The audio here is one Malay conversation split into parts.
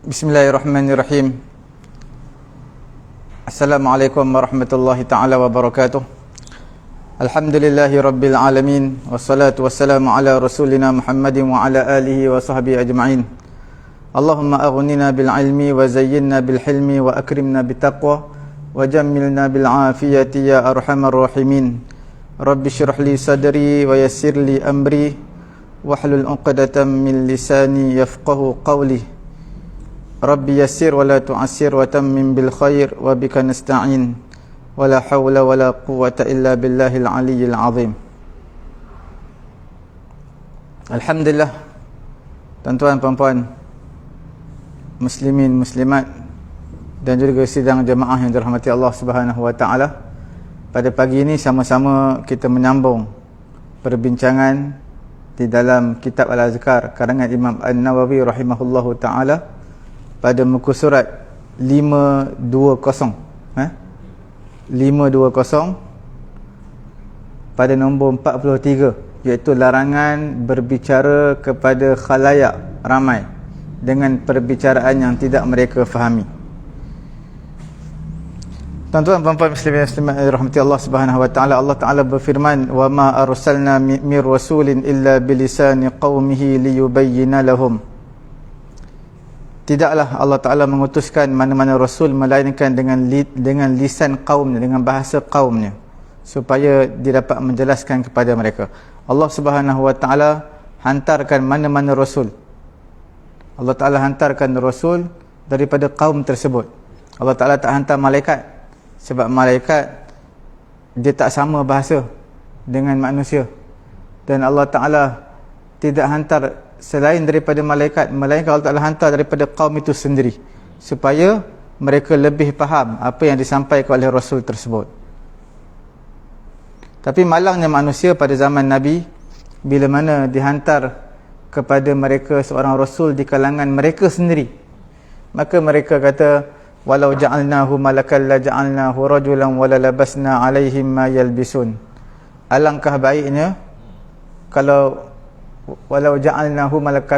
Bismillahirrahmanirrahim. Assalamualaikum warahmatullahi ta'ala wabarakatuh. Alhamdulillahi rabbil alamin. Wassalatu wassalamu ala rasulina Muhammadin wa ala alihi wa sahbihi ajma'in. Allahumma aghnina bil ilmi wa zayyinna bil hilmi wa akrimna bit taqwa wa jammilna bil afiyati ya arhamar rahimin. Rabbi shrah li sadri wa yassir li amri wahlul 'uqdatam min lisani yafqahu qawli. Rabbi yassir wa la tu'assir wa tammim bil khair wa bika nasta'in wa la hawla wa la quwwata illa billahil aliyyil azim. Alhamdulillah, tuan-tuan puan-puan, muslimin muslimat dan juga sidang jemaah yang dirahmati Allah Subhanahu wa taala. Pada pagi ini sama-sama kita menyambung perbincangan di dalam kitab Al-Azkar karangan Imam An-Nawawi rahimahullahu taala pada muka surat 520 520 pada nombor 43, iaitu larangan berbicara kepada khalayak ramai dengan perbicaraan yang tidak mereka fahami. Tuan-tuan puan-puan muslimin muslimat rahmati Allah Subhanahu wa taala, Allah Taala berfirman, "Wa ma arsalna mir rasulin illa bilisani qaumihi liyubayyana lahum." Tidaklah Allah Ta'ala mengutuskan mana-mana Rasul melainkan dengan lisan kaumnya, dengan bahasa kaumnya, supaya dia dapat menjelaskan kepada mereka. Allah Subhanahu Wa Ta'ala hantarkan mana-mana Rasul. Allah Ta'ala hantarkan Rasul daripada kaum tersebut. Allah Ta'ala tak hantar malaikat, sebab malaikat dia tak sama bahasa dengan manusia. Dan Allah Ta'ala tidak hantar selain daripada malaikat, melainkan Allah Ta'ala hantar daripada kaum itu sendiri, supaya mereka lebih faham apa yang disampaikan oleh Rasul tersebut. Tapi malangnya manusia pada zaman Nabi, bila mana dihantar kepada mereka seorang Rasul di kalangan mereka sendiri, maka mereka kata, walau ja'alnahu malakan la ja'alnahu rajulan wala labasna alaihim ma yalbisun. Alangkah baiknya kalau walau ja'alnahu malak,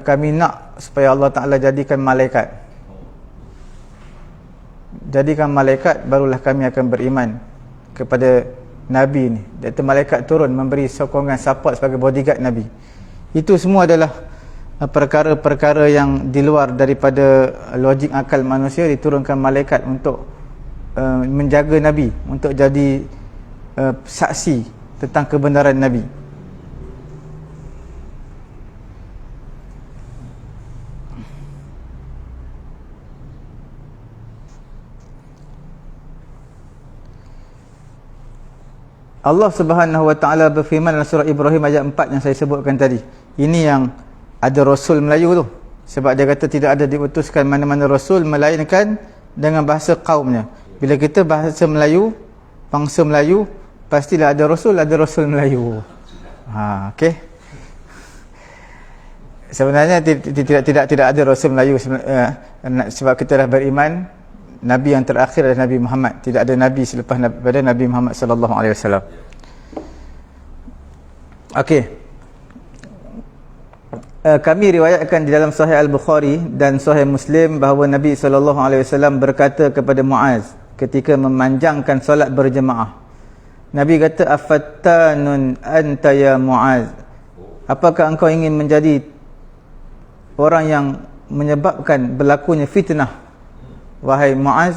kami nak supaya Allah Ta'ala jadikan malaikat. Jadikan malaikat, barulah kami akan beriman kepada Nabi ni. Iaitu malaikat turun memberi sokongan, support sebagai bodyguard Nabi. Itu semua adalah perkara-perkara yang di luar daripada logik akal manusia. Diturunkan malaikat untuk menjaga Nabi, untuk jadi saksi tentang kebenaran Nabi. Allah Subhanahu wa taala berfirman dalam surah Ibrahim ayat 4 yang saya sebutkan tadi. Ini yang ada Rasul Melayu tu. Sebab dia kata tidak ada diutuskan mana-mana Rasul melainkan dengan bahasa kaumnya. Bila kita bahasa Melayu, bangsa Melayu, pastilah ada Rasul Melayu. Okey. Sebenarnya tidak ada Rasul Melayu, sebab kita dah beriman Nabi yang terakhir adalah Nabi Muhammad. Tidak ada Nabi selepas pada Nabi Muhammad sallallahu alaihi wasallam. Okey. Kami riwayatkan di dalam Sahih Al-Bukhari dan Sahih Muslim bahawa Nabi sallallahu alaihi wasallam berkata kepada Muaz ketika memanjangkan solat berjemaah. Nabi kata, "Afattanun anta ya Muaz?" Apakah engkau ingin menjadi orang yang menyebabkan berlakunya fitnah, wahai Muaz?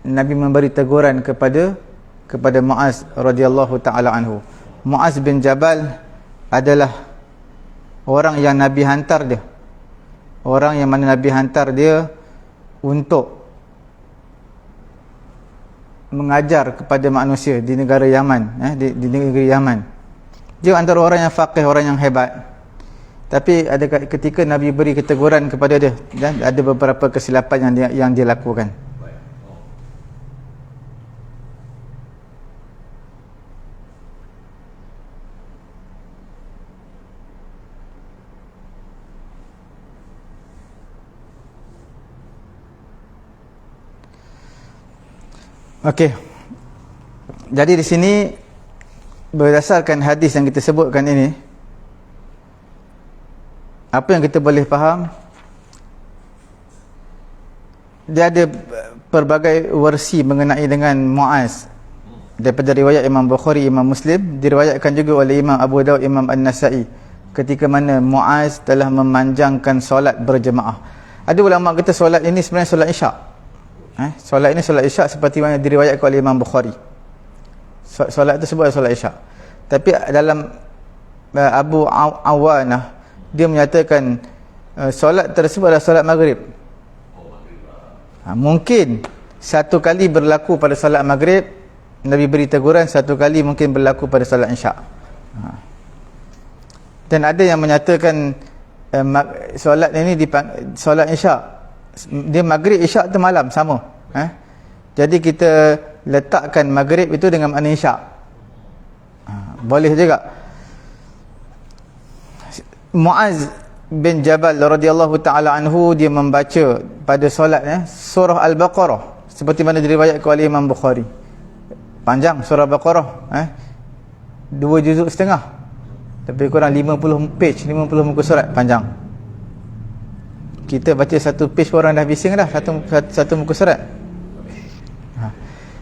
Nabi memberi teguran kepada Muaz radhiyallahu taala anhu. Muaz bin Jabal adalah orang yang Nabi hantar dia. Orang yang mana Nabi hantar dia untuk mengajar kepada manusia di negara Yaman, di negeri Yaman. Dia antara orang yang faqih, orang yang hebat. Tapi ada ketika Nabi beri keteguran kepada dia, dan ada beberapa kesilapan yang dia lakukan. Okey. Jadi di sini berdasarkan hadis yang kita sebutkan ini, apa yang kita boleh faham? dia ada pelbagai versi mengenai dengan Muaz. Daripada riwayat Imam Bukhari, Imam Muslim, diriwayatkan juga oleh Imam Abu Daud, Imam An-Nasa'i, ketika mana Muaz telah memanjangkan solat berjemaah. Ada ulama kata solat ini sebenarnya solat isyak. Solat ini solat isyak seperti mana diriwayatkan oleh Imam Bukhari. Solat tersebut adalah solat isyak. Tapi dalam Abu Awanah, dia menyatakan solat tersebut adalah solat maghrib. Mungkin satu kali berlaku pada solat maghrib, Nabi beri teguran, satu kali mungkin berlaku pada solat isyak. Dan ada yang menyatakan solat ini solat isyak, dia maghrib isyak tu malam sama. Jadi kita letakkan maghrib itu dengan makna isyak. Boleh juga. Muaz bin Jabal radhiyallahu taala anhu, dia membaca pada solat surah Al-Baqarah seperti mana diriwayatkan oleh Imam Bukhari. Panjang surah Baqarah, 2 juzuk setengah, lebih kurang 50 page, 50 muka surat, panjang. Kita baca satu page orang dah bising dah, satu muka surat.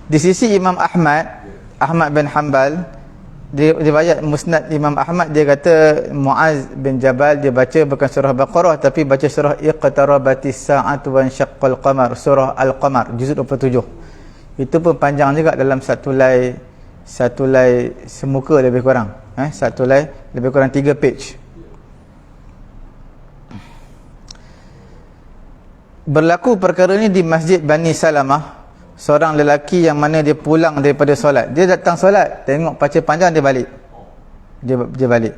Di sisi Imam Ahmad bin Hanbal, riwayat Musnad Imam Ahmad, dia kata Muaz bin Jabal dia baca bukan surah Baqarah tapi baca surah Iqtarabatis Sa'atu wa Insyaqqal Qamar, surah Al-Qamar juzuk 27. Itu pun panjang juga, dalam satu lay semuka lebih kurang, satu lay lebih kurang 3 page. Berlaku perkara ini di Masjid Bani Salamah. Seorang lelaki yang mana dia pulang daripada solat, dia datang solat, tengok baca panjang, dia balik. Dia balik.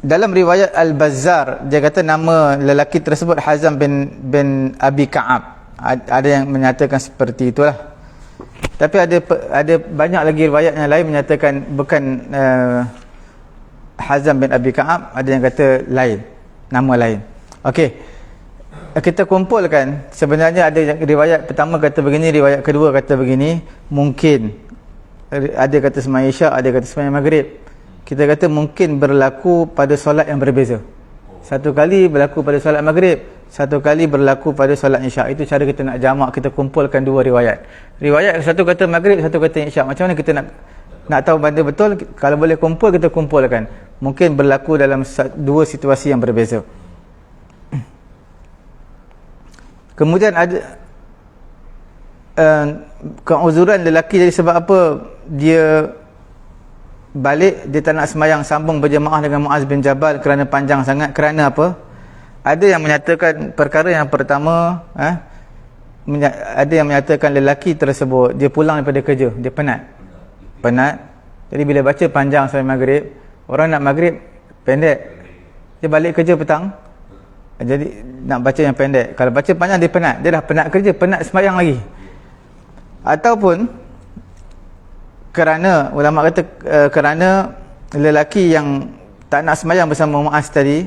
Dalam riwayat Al-Bazzar, dia kata nama lelaki tersebut Hazam bin Abi Ka'ab. Ada yang menyatakan seperti itulah. Tapi ada banyak lagi riwayat yang lain menyatakan bukan Hazam bin Abi Ka'ab, ada yang kata lain, nama lain. Okey, kita kumpulkan. Sebenarnya ada yang riwayat pertama kata begini, riwayat kedua kata begini. Mungkin ada kata sembahyang isyak, ada kata sembahyang maghrib. Kita kata mungkin berlaku pada solat yang berbeza. Satu kali berlaku pada solat maghrib, satu kali berlaku pada solat isyak. Itu cara kita nak jamak, kita kumpulkan dua riwayat. Riwayat satu kata maghrib, satu kata isyak. Macam mana kita nak tahu benda betul? Kalau boleh kumpul, kita kumpulkan. Mungkin berlaku dalam dua situasi yang berbeza. Kemudian ada keuzuran lelaki jadi sebab apa dia balik, dia tak nak sembahyang sambung berjemaah dengan Muaz bin Jabal kerana panjang sangat. Kerana apa? Ada yang menyatakan perkara yang pertama, ada yang menyatakan lelaki tersebut dia pulang daripada kerja, dia penat. Jadi bila baca panjang sampai maghrib, orang nak maghrib pendek, dia balik kerja petang, jadi nak baca yang pendek. Kalau baca panjang dia penat, dia dah penat kerja, penat sembahyang lagi. Ataupun kerana ulama kata kerana lelaki yang tak nak sembahyang bersama Muaz tadi,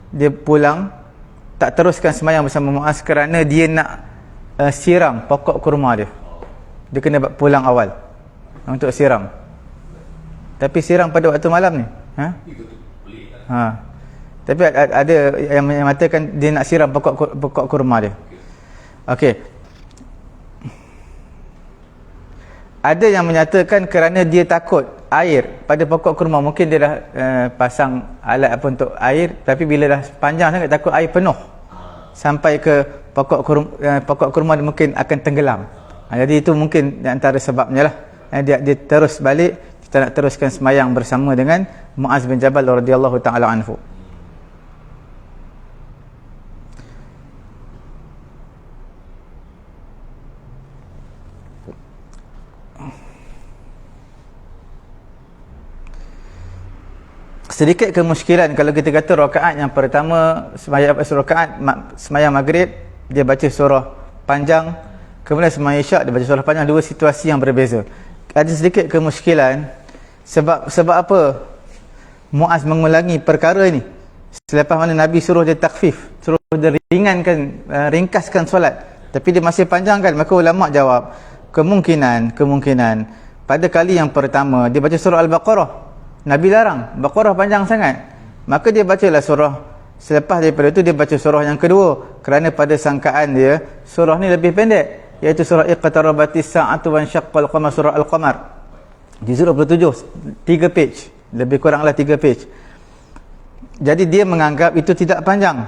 dia pulang tak teruskan sembahyang bersama Muaz kerana dia nak siram pokok kurma dia. Dia kena pulang awal untuk siram. Tapi siram pada waktu malam ni, tapi ada yang mengatakan dia nak siram pokok kurma dia. Okey. Ada yang menyatakan kerana dia takut air pada pokok kurma. Mungkin dia dah pasang alat apa untuk air, tapi bila dah panjang sangat takut air penuh sampai ke pokok kurma dia mungkin akan tenggelam. Jadi itu mungkin antara sebabnya lah. Dia terus balik, kita nak teruskan sembahyang bersama dengan Muaz bin Jabal radhiyallahu taala anhu. Sedikit kemusykilan kalau kita kata rakaat yang pertama sembahyang maghrib dia baca surah panjang, kemudian sembahyang isyak dia baca surah panjang, dua situasi yang berbeza. Ada sedikit kemusykilan sebab apa Muaz mengulangi perkara ini selepas mana Nabi suruh dia takhfif, suruh dia ringkaskan solat, tapi dia masih panjangkan. Maka ulama jawab kemungkinan pada kali yang pertama dia baca surah Al-Baqarah, Nabi larang Baqarah panjang sangat, maka dia bacalah surah Selepas daripada itu dia baca surah yang kedua, kerana pada sangkaan dia surah ni lebih pendek, iaitu surah Iqtarabatis Sa'atu wa Insyaqqal Qamar, surah Al-Qamar, juzuk 27, 3 page, lebih kuranglah 3 page. Jadi dia menganggap itu tidak panjang.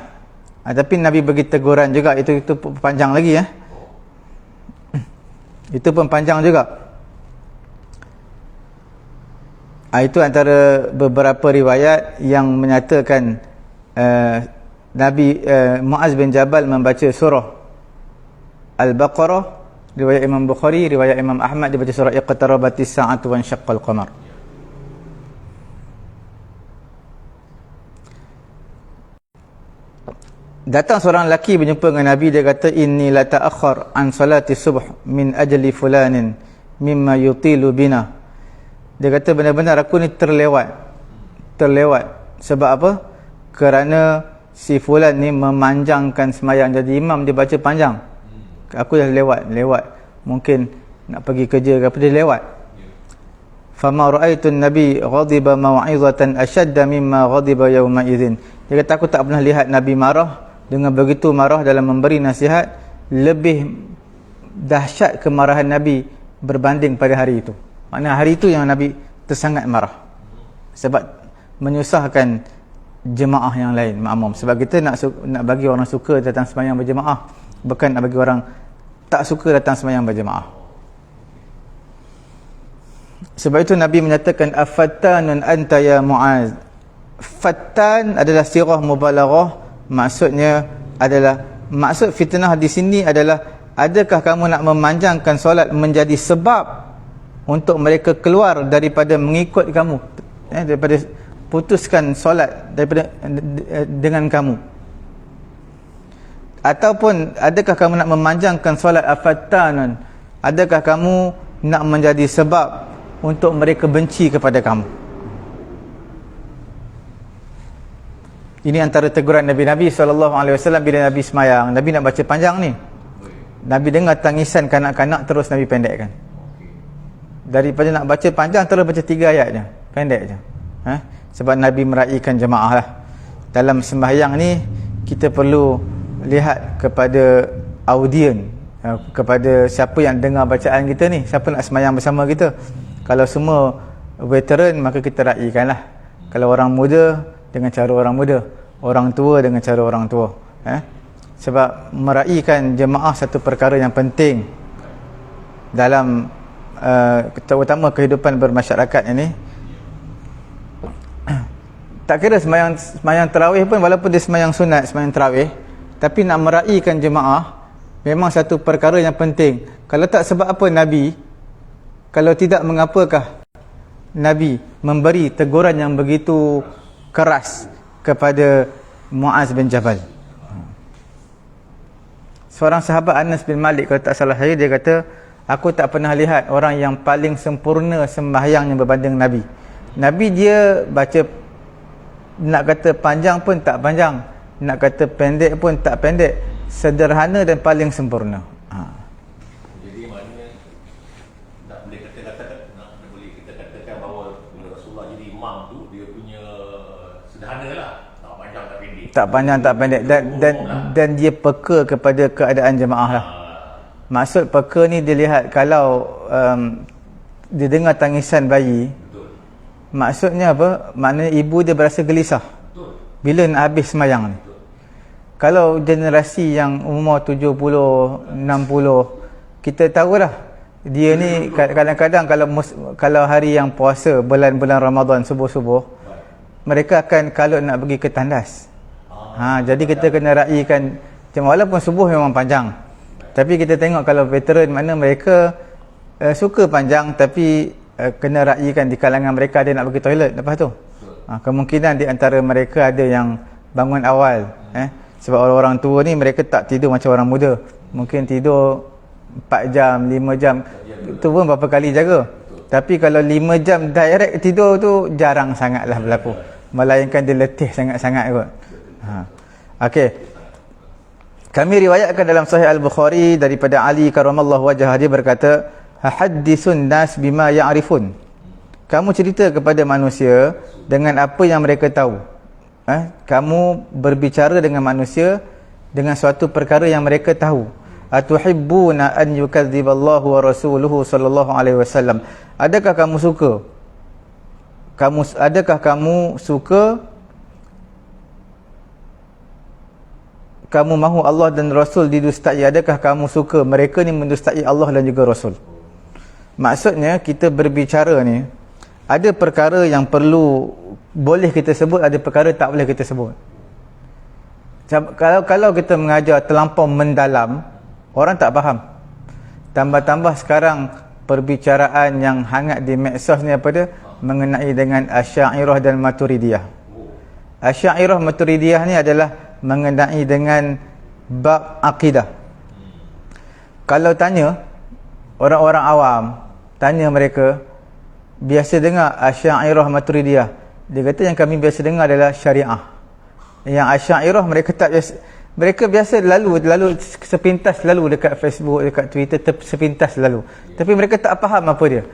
Tapi Nabi bagi teguran juga, itu panjang lagi ya. Itu pun panjang juga. Itu antara beberapa riwayat yang menyatakan Nabi Muaz bin Jabal membaca surah Al-Baqarah, riwayat Imam Bukhari, riwayat Imam Ahmad dia baca surah Iqtarabatis Sa'atu wa Insyaqqal Qamar. Datang seorang lelaki berjumpa dengan Nabi, dia kata, inni la ta'akhkhar an salati subh min ajli fulanin mimma yutilu bina. Dia kata benar-benar aku ni terlewat sebab apa? Kerana si fulan ni memanjangkan semayang, jadi imam dia baca panjang, aku dah lewat mungkin nak pergi kerja ke apa, dia lewat. Fama ra'aitu an-nabi ghadiba mau'izatan ashadda mimma ghadiba yawma idzin. Dia kata aku tak pernah lihat Nabi marah dengan begitu marah dalam memberi nasihat, lebih dahsyat kemarahan Nabi berbanding pada hari itu. Maknanya hari itu yang Nabi tersangat marah sebab menyusahkan jemaah yang lain, makmum. Sebab kita nak bagi orang suka datang sembahyang berjemaah, bukan nak bagi orang tak suka datang sembahyang berjemaah. Sebab itu Nabi menyatakan, afattanun anta ya Muaz. Fattan adalah sirah mubalaghah, maksudnya adalah, maksud fitnah di sini adalah, adakah kamu nak memanjangkan solat menjadi sebab untuk mereka keluar daripada mengikut kamu, daripada putuskan solat daripada dengan kamu, ataupun adakah kamu nak memanjangkan solat afattanun, adakah kamu nak menjadi sebab untuk mereka benci kepada kamu. Ini antara teguran Nabi SAW bila Nabi semayang. Nabi nak baca panjang ni, Nabi dengar tangisan kanak-kanak, terus Nabi pendekkan. Daripada nak baca panjang, terus baca 3 ayat je, pendek je. Sebab Nabi meraihkan jemaah lah. Dalam sembahyang ni kita perlu lihat kepada audien, kepada siapa yang dengar bacaan kita ni, siapa nak sembahyang bersama kita. Kalau semua veteran, maka kita raihkan lah. Kalau orang muda, dengan cara orang muda, orang tua dengan cara orang tua. Sebab meraihkan jemaah satu perkara yang penting dalam terutama kehidupan bermasyarakat ini. Tak kira semayang tarawih pun, walaupun dia semayang sunat, semayang tarawih, tapi nak meraihkan jemaah memang satu perkara yang penting. Kalau tak, sebab apa Nabi, kalau tidak mengapakah Nabi memberi teguran yang begitu keras kepada Muaz bin Jabal. Seorang sahabat, Anas bin Malik, kalau tak salah saya, dia kata, aku tak pernah lihat orang yang paling sempurna sembahyangnya berbanding Nabi. Nabi dia baca, nak kata panjang pun tak panjang, nak kata pendek pun tak pendek, sederhana dan paling sempurna. Jadi maknanya boleh kita katakan bahawa Rasulullah jadi imam tu, dia punya sederhana lah, tak panjang tak pendek. Tak panjang tak pendek, dan dia peka kepada keadaan jemaah lah. Maksud peka ni dia lihat, kalau dia dengar tangisan bayi, betul, maksudnya apa? Maknanya ibu dia berasa gelisah, betul, bila nak habis semayang ni. Betul. Kalau generasi yang umur 70, 60, kita tahulah dia ni kadang-kadang kalau hari yang puasa, bulan-bulan Ramadan, subuh-subuh, mereka akan kalut nak pergi ke tandas. Jadi kita kena raikan, walaupun subuh memang panjang, tapi kita tengok kalau veteran, mana mereka suka panjang, tapi kena raikan di kalangan mereka ada nak pergi toilet lepas tu. Kemungkinan di antara mereka ada yang bangun awal, sebab orang-orang tua ni mereka tak tidur macam orang muda, mungkin tidur 4 jam, 5 jam, itu pun berapa kali jaga. Tapi kalau 5 jam direct tidur tu jarang sangatlah berlaku, melainkan dia letih sangat-sangat kot. Okey, kami riwayatkan dalam Sahih Al-Bukhari daripada Ali karramallahu wajhah, dia berkata, haddisun nas bima ya'rifun. Kamu cerita kepada manusia dengan apa yang mereka tahu. kamu berbicara dengan manusia dengan suatu perkara yang mereka tahu. Atuhibbuna an yukadziballahu wa rasuluhu sallallahu alaihi wasallam. Adakah kamu suka? Adakah kamu suka, kamu mahu Allah dan Rasul didustai? Adakah kamu suka mereka ni mendustai Allah dan juga Rasul? Maksudnya kita berbicara ni, ada perkara yang boleh kita sebut, ada perkara tak boleh kita sebut. Kalau kita mengajar terlampau mendalam, orang tak faham. Tambah-tambah sekarang perbicaraan yang hangat di medsos ni apa dia? Mengenai dengan Asy'ariyah dan Maturidiyah. Asy'ariyah Maturidiyah ni adalah mengenai dengan bab akidah. Kalau tanya orang-orang awam, tanya mereka, biasa dengar Asy'ariyah Maturidiyah, dia kata yang kami biasa dengar adalah syariah. Yang Asy'ariyah mereka biasa lalu sepintas lalu dekat Facebook, dekat Twitter, sepintas lalu, tapi mereka tak faham apa dia.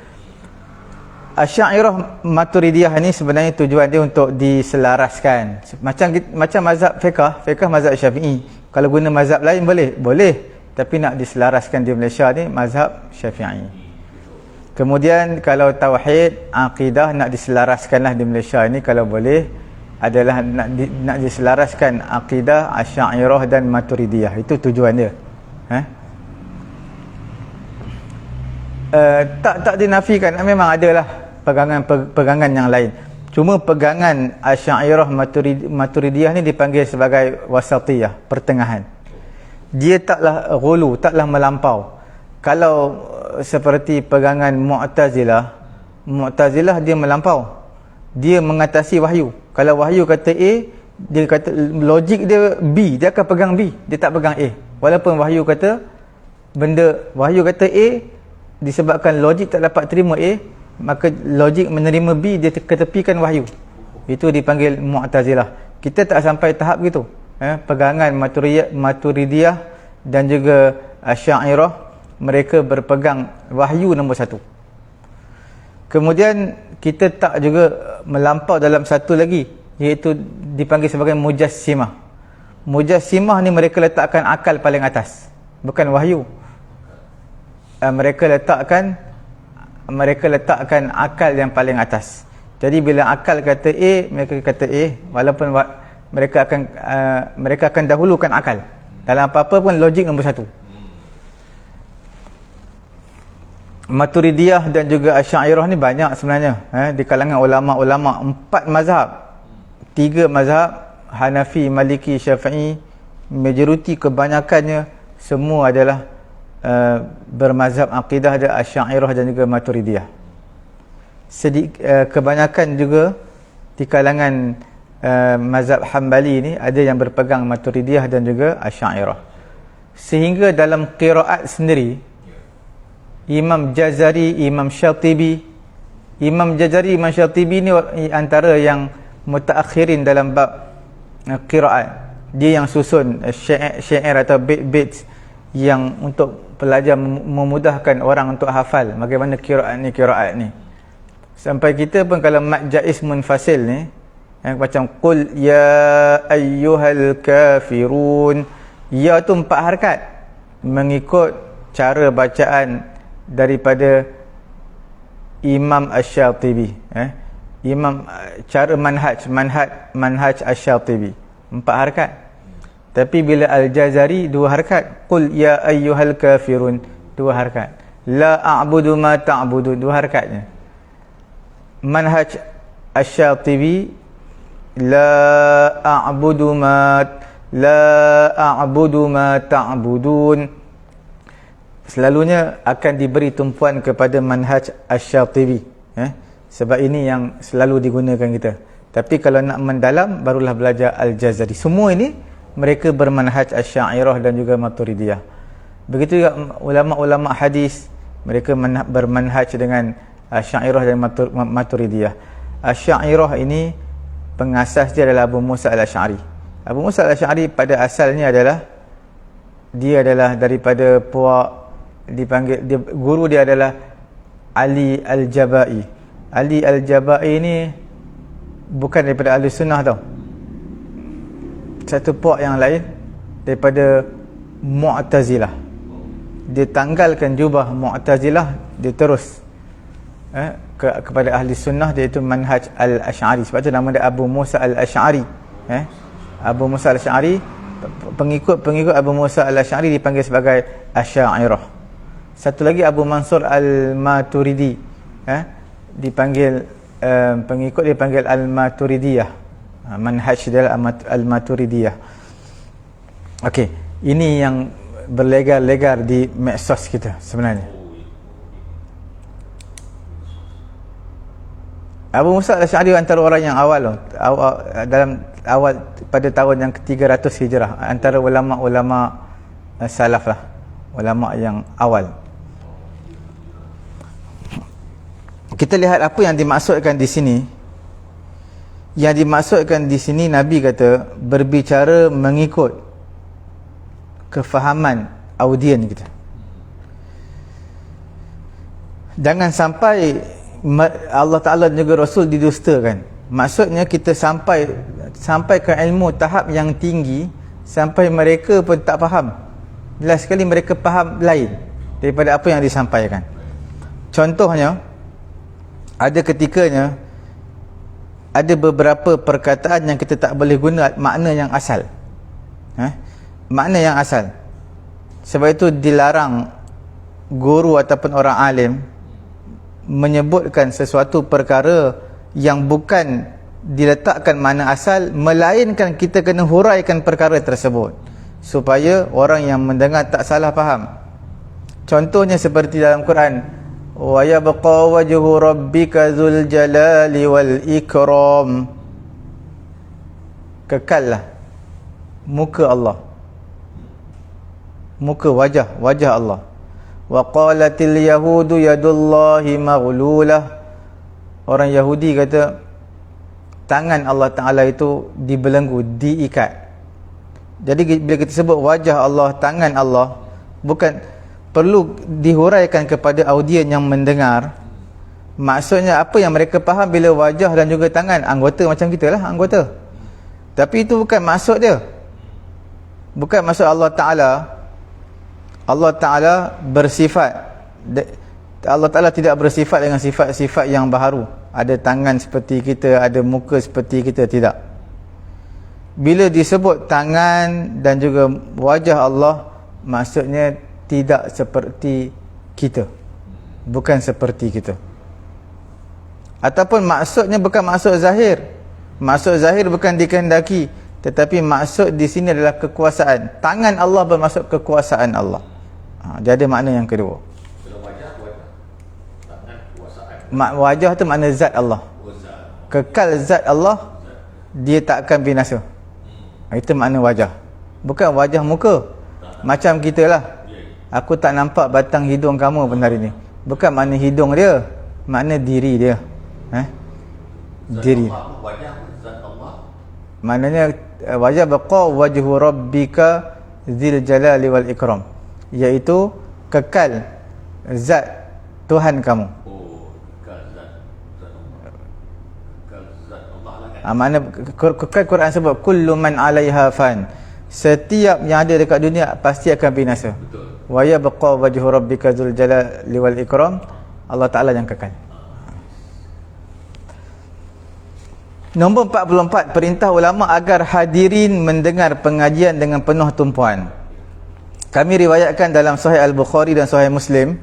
Asy'ariyah Maturidiyah ni sebenarnya tujuan dia untuk diselaraskan, macam mazhab fiqh mazhab Syafi'i. Kalau guna mazhab lain boleh, tapi nak diselaraskan di Malaysia ni mazhab Syafi'i. Kemudian kalau tauhid, akidah nak diselaraskanlah di Malaysia ni kalau boleh, adalah nak diselaraskan akidah Asy'ariyah dan Maturidiyah. Itu tujuan dia. Tak dinafikan, memang adalah pegangan yang lain. Cuma pegangan Asy'ariyah Maturidiyah ni dipanggil sebagai wasatiyah, pertengahan. Dia taklah ghulu, taklah melampau. Kalau seperti pegangan Mu'tazilah dia melampau. Dia mengatasi wahyu. Kalau wahyu kata A, dia kata logik dia B, dia akan pegang B, dia tak pegang A. Walaupun wahyu kata A, disebabkan logik tak dapat terima A, maka logik menerima B, dia ketepikan wahyu. Itu dipanggil Mu'tazilah. Kita tak sampai tahap gitu. Pegangan Maturidiyah dan juga Asy'ariyah, mereka berpegang wahyu nombor satu. Kemudian kita tak juga melampau dalam satu lagi, iaitu dipanggil sebagai Mujassimah. Mujassimah ni mereka letakkan akal paling atas, bukan wahyu. Mereka letakkan akal yang paling atas. Jadi bila akal kata A, mereka kata A, walaupun mereka akan dahulukan akal. Dalam apa-apa pun logik nombor satu. Maturidiyah dan juga Asy'ariyah ni banyak sebenarnya di kalangan ulama-ulama. 4 mazhab, 3 mazhab, Hanafi, Maliki, Syafi'i, majoriti kebanyakannya semua adalah bermazhab akidah ada Asy'ariyah dan juga Maturidiyah. Kebanyakan juga di kalangan mazhab Hambali ni ada yang berpegang Maturidiyah dan juga Asy'ariyah. Sehingga dalam qiraat sendiri, Imam Jazari, Imam Syatibi ni antara yang mutaakhirin dalam bab qiraat. Dia yang susun syair atau bait-bait yang untuk pelajar memudahkan orang untuk hafal bagaimana qiraat ni. Sampai kita pun kalau mad jaiz munfasil ni, macam qul ya ayyuhal kafirun, ya tu 4 harakat mengikut cara bacaan daripada Imam Asy-Syatibi. Cara manhaj Asy-Syatibi 4 harakat. Tapi bila Al-Jazari 2 harakat, qul ya ayyuhal kafirun 2 harakat, la a'budu ma ta'budu 2 harakatnya. Manhaj Asy-Syatibi la a'budu ma ta'budun, selalunya akan diberi tumpuan kepada manhaj Asy-Syatibi. Sebab ini yang selalu digunakan kita. Tapi kalau nak mendalam, barulah belajar Al-Jazari. Semua ini mereka bermanhaj Asy'ariyah dan juga Maturidiyah. Begitu juga ulama-ulama hadis, mereka bermanhaj dengan Asy'ariyah dan Maturidiyah. Asy'ariyah ini pengasas dia adalah Abu Musa Al-Asy'ari. Abu Musa Al-Asy'ari pada asalnya dia adalah daripada puak, guru dia adalah Ali Al-Jabai. Ali Al-Jabai ni bukan daripada Ahli Sunnah tau. satu puak yang lain daripada Mu'tazilah. Dia tanggalkan jubah Mu'tazilah, dia terus kepada ahli sunnah, iaitu manhaj al-Asy'ari. Sebab tu nama dia Abu Musa al-Asy'ari. Abu Musa al-Asy'ari, pengikut Abu Musa al-Asy'ari dipanggil sebagai Asy'ariyah. Satu lagi Abu Mansur al-Maturidi, dipanggil pengikut dipanggil al-Maturidiyah. Manhaj dia al-Maturidiyah. Okey, ini yang berlegar-legar di medsos kita sebenarnya. Abu Musa al-Asy'ari antara orang yang awal dalam awal pada tahun yang ke-300 Hijrah, antara ulama-ulama salaf lah, ulama yang awal. Kita lihat apa yang dimaksudkan di sini. Yang dimaksudkan di sini, Nabi kata berbicara mengikut kefahaman audien kita. Jangan sampai Allah Ta'ala dan juga Rasul didustakan. Maksudnya kita sampai ke ilmu tahap yang tinggi sampai mereka pun tak faham. Jelas sekali mereka faham lain daripada apa yang disampaikan. Contohnya, ada ketikanya ada beberapa perkataan yang kita tak boleh guna makna yang asal. Makna yang asal. Sebab itu dilarang guru ataupun orang alim menyebutkan sesuatu perkara yang bukan diletakkan makna asal, melainkan kita kena huraikan perkara tersebut supaya orang yang mendengar tak salah faham. Contohnya seperti dalam Quran, wa yabqa wajhu rabbika dzul jalali wal ikram. Kekallah muka Allah, muka wajah Allah. Wa qalatil yahudu yadullahi maghlulah. Orang Yahudi kata tangan Allah Ta'ala itu dibelenggu, diikat. Jadi bila kita sebut wajah Allah, tangan Allah, bukan perlu dihuraikan kepada audien yang mendengar. Maksudnya apa yang mereka faham bila wajah dan juga tangan, anggota macam kita lah, anggota. Tapi itu bukan maksud dia. Bukan maksud Allah Ta'ala. Allah Ta'ala bersifat, Allah Ta'ala tidak bersifat dengan sifat-sifat yang baharu. Ada tangan seperti kita, ada muka seperti kita, tidak. Bila disebut tangan dan juga wajah Allah, maksudnya tidak seperti kita, bukan seperti kita. Ataupun maksudnya bukan maksud zahir. Maksud zahir bukan dikehendaki, tetapi maksud di sini adalah kekuasaan. Tangan Allah bermaksud kekuasaan Allah. Dia ada makna yang kedua. Kalau wajah, tangan, kuasaan. Wajah tu makna zat Allah. Kekal zat Allah, dia tak akan binasa. Itu makna wajah. Bukan wajah muka. Macam kita lah. Aku tak nampak batang hidung kamu pun hari ni. Bukan makna hidung dia, makna diri dia. Diri. Wajah zat Allah. Maknanya wajah baqa wajhu rabbika dzil jalali wal ikram, iaitu kekal zat Tuhan kamu. Kekal zat Allah. Kekal zat Allah lah kan. Makna kekal, Quran sebut kullu man 'alaiha fan. Setiap yang ada dekat dunia pasti akan binasa. Betul. Wa yabqa wajhu rabbika dzul jalali wal ikram. Allah Ta'ala yang kekal. Nombor 44, perintah ulama agar hadirin mendengar pengajian dengan penuh tumpuan. Kami riwayatkan dalam Sahih Al-Bukhari dan Sahih Muslim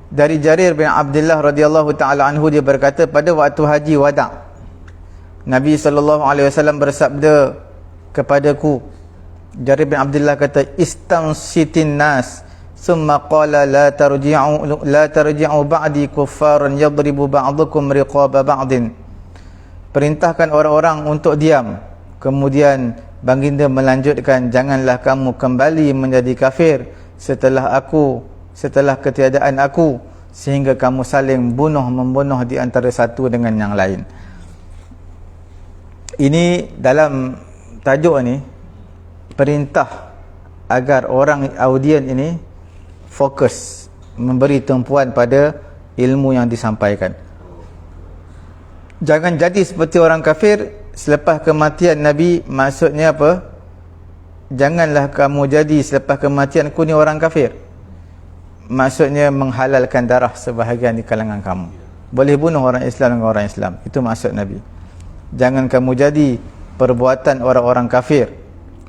dari Jarir bin Abdullah radhiyallahu taala anhu, dia berkata pada waktu haji wada' Nabi SAW bersabda kepadaku, Jarir bin Abdullah kata, istamsitin nas summa qala la tarji'u ba'di kuffaran yadribu ba'dukum riqaba ba'din. Perintahkan orang-orang untuk diam. Kemudian baginda melanjutkan, janganlah kamu kembali menjadi kafir setelah ketiadaan aku, sehingga kamu saling membunuh di antara satu dengan yang lain. Ini dalam tajuk ni, perintah agar orang audien ini fokus, memberi tumpuan pada ilmu yang disampaikan. Jangan jadi seperti orang kafir selepas kematian Nabi, maksudnya apa? Janganlah kamu jadi selepas kematianku ni orang kafir. Maksudnya menghalalkan darah sebahagian di kalangan kamu. Boleh bunuh orang Islam dengan orang Islam. Itu maksud Nabi. Jangan kamu jadi perbuatan orang-orang kafir.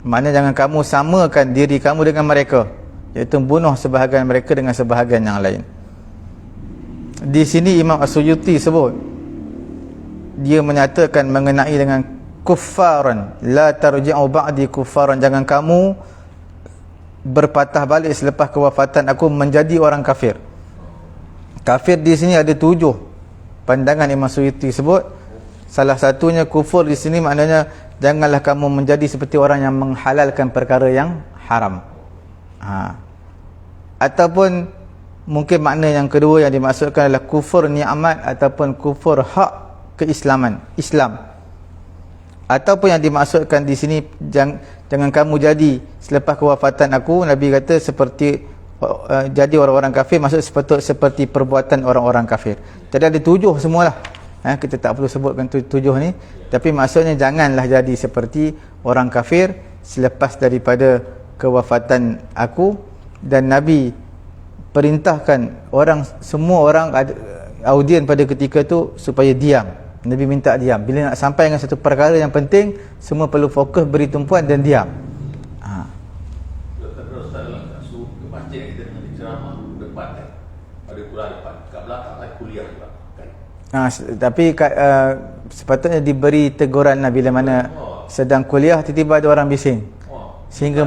Maknanya jangan kamu samakan diri kamu dengan mereka, iaitu bunuh sebahagian mereka dengan sebahagian yang lain. Di sini Imam As-Suyuti sebut, dia menyatakan mengenai dengan kuffaran, la tarji'u ba'di kuffaran, jangan kamu berpatah balik selepas kewafatan aku menjadi orang kafir. Kafir di sini ada 7 pandangan Imam Suyuti sebut. Salah satunya kufur di sini maknanya janganlah kamu menjadi seperti orang yang menghalalkan perkara yang haram. Ataupun mungkin makna yang kedua yang dimaksudkan adalah kufur ni'mat ataupun kufur hak keislaman, Islam. Ataupun yang dimaksudkan di sini jangan kamu jadi selepas kewafatan aku, Nabi kata seperti jadi orang-orang kafir, maksud seperti perbuatan orang-orang kafir. Jadi ada 7 semualah. Kita tak perlu sebutkan 7 ni, tapi maksudnya janganlah jadi seperti orang kafir selepas daripada kewafatan aku. Dan Nabi perintahkan semua orang audien pada ketika tu supaya diam. Nabi minta diam. Bila nak sampai dengan satu perkara yang penting, semua perlu fokus, beri tumpuan dan diam. Tapi sepatutnya diberi teguran lah bila mana sedang kuliah tiba-tiba ada orang bising, sehingga